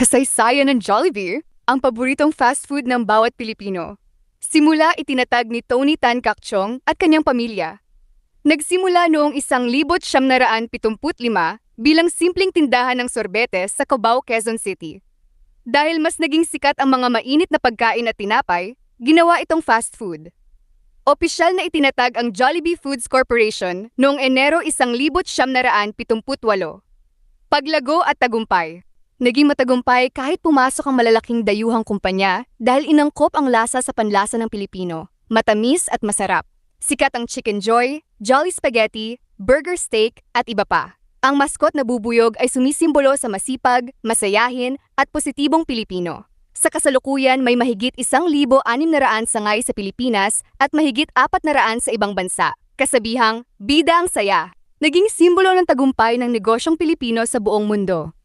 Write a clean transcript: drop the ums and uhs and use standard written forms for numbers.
Kasaysayan ng Jollibee, ang paboritong fast food ng bawat Pilipino. Simula itinatag ni Tony Tan Caktiong at kanyang pamilya. Nagsimula noong 1975 bilang simpleng tindahan ng sorbetes sa Cubao, Quezon City. Dahil mas naging sikat ang mga mainit na pagkain at tinapay, ginawa itong fast food. Opisyal na itinatag ang Jollibee Foods Corporation noong Enero 1978. Paglago at tagumpay. Naging matagumpay kahit pumasok ang malalaking dayuhang kumpanya dahil inangkop ang lasa sa panlasa ng Pilipino, matamis at masarap. Sikat ang Chicken Joy, Jolly Spaghetti, Burger Steak at iba pa. Ang maskot na bubuyog ay sumisimbolo sa masipag, masayahin at positibong Pilipino. Sa kasalukuyan may mahigit 1,600 sangay sa Pilipinas at mahigit 400 sa ibang bansa. Kasabihang, bida ang saya. Naging simbolo ng tagumpay ng negosyong Pilipino sa buong mundo.